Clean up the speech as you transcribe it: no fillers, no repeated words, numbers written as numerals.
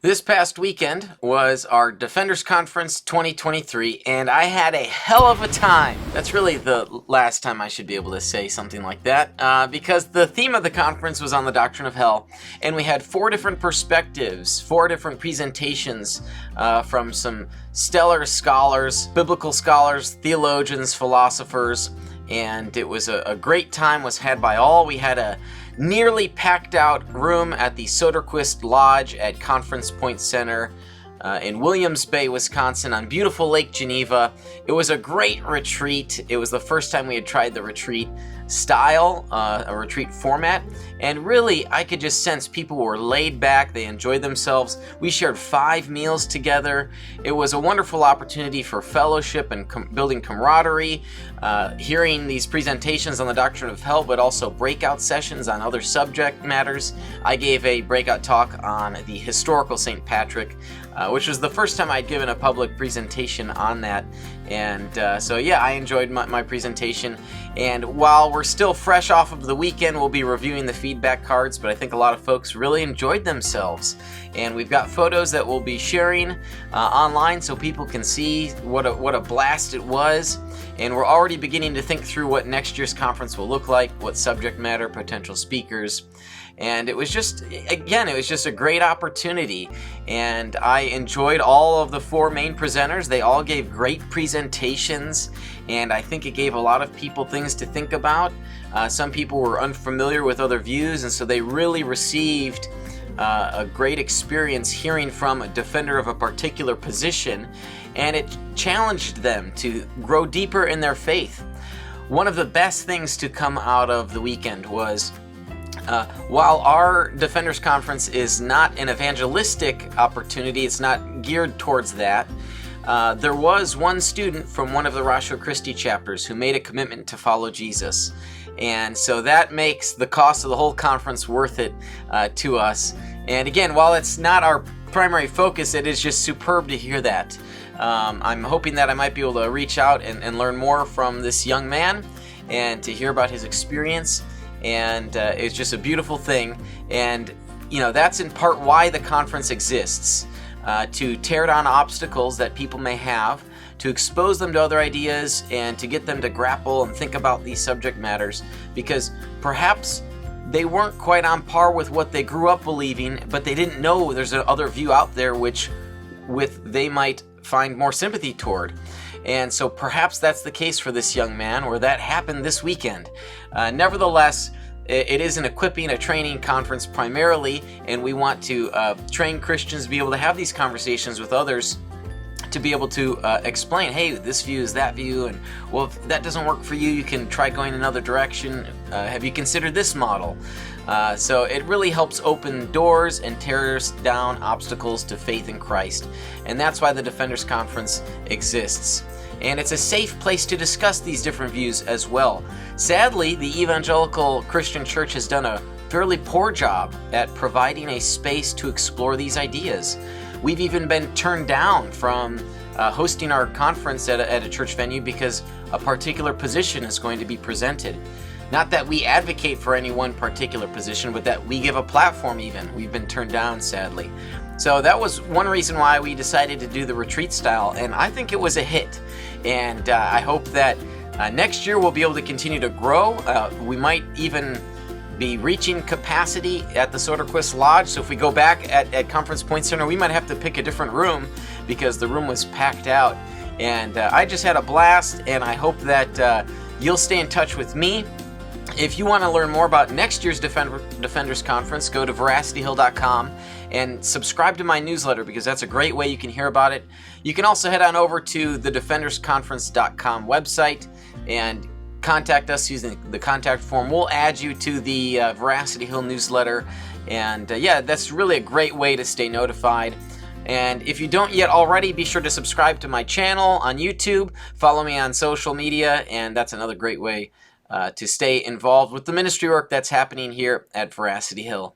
This past weekend was our Defenders Conference 2023, and I had a hell of a time. That's really the last time I should be able to say something like that, because the theme of the conference was on the doctrine of hell, and we had 4 different perspectives, 4 different presentations from some stellar scholars, biblical scholars, theologians, philosophers, and it was a great time was had by all. We had a nearly packed out room at the Soderquist Lodge at Conference Point Center in Williams Bay, Wisconsin on beautiful Lake Geneva. It was a great retreat. It was the first time we had tried the retreat style, a retreat format, and really I could just sense people were laid back, they enjoyed themselves. We shared 5 meals together. It was a wonderful opportunity for fellowship and building camaraderie, hearing these presentations on the doctrine of hell, but also breakout sessions on other subject matters. I gave a breakout talk on the historical St. Patrick, which was the first time I'd given a public presentation on that. And so yeah, I enjoyed my presentation. And while we're still fresh off of the weekend, we'll be reviewing the feedback cards, but I think a lot of folks really enjoyed themselves. And we've got photos that we'll be sharing online so people can see what a blast it was. And we're already beginning to think through what next year's conference will look like, what subject matter, potential speakers. And it was just a great opportunity. And I enjoyed all of the 4 main presenters. They all gave great presentations, and I think it gave a lot of people things to think about. Some people were unfamiliar with other views, and so they really received a great experience hearing from a defender of a particular position, and it challenged them to grow deeper in their faith. One of the best things to come out of the weekend was while our Defenders Conference is not an evangelistic opportunity, it's not geared towards that, there was one student from one of the Ratio Christi chapters who made a commitment to follow Jesus. And so that makes the cost of the whole conference worth it to us. And again, while it's not our primary focus, it is just superb to hear that. I'm hoping that I might be able to reach out and learn more from this young man and to hear about his experience. And it's just a beautiful thing. And that's in part why the conference exists, to tear down obstacles that people may have, to expose them to other ideas, and to get them to grapple and think about these subject matters, because perhaps they weren't quite on par with what they grew up believing, but they didn't know there's another view out there with they might find more sympathy toward. And so perhaps that's the case for this young man, or that happened this weekend. Nevertheless, it is an equipping, a training conference primarily, and we want to train Christians to be able to have these conversations with others, to be able to explain, hey, this view is that view, and well, if that doesn't work for you, you can try going another direction. Have you considered this model? So it really helps open doors and tears down obstacles to faith in Christ. And that's why the Defenders Conference exists. And it's a safe place to discuss these different views as well. Sadly, the evangelical Christian church has done a fairly poor job at providing a space to explore these ideas. We've even been turned down from hosting our conference at a church venue because a particular position is going to be presented. Not that we advocate for any one particular position, but that we give a platform even. We've been turned down, sadly. So that was one reason why we decided to do the retreat style, and I think it was a hit. And I hope that next year we'll be able to continue to grow. We might even be reaching capacity at the Soderquist Lodge. So if we go back at Conference Point Center, we might have to pick a different room because the room was packed out. And I just had a blast, and I hope that you'll stay in touch with me. If you want to learn more about next year's Defenders Conference, go to veracityhill.com and subscribe to my newsletter, because that's a great way you can hear about it. You can also head on over to the defendersconference.com website and contact us using the contact form. We'll add you to the Veracity Hill newsletter, and yeah, that's really a great way to stay notified. And if you don't yet already, be sure to subscribe to my channel on YouTube, follow me on social media, and that's another great way to stay involved with the ministry work that's happening here at Veracity Hill.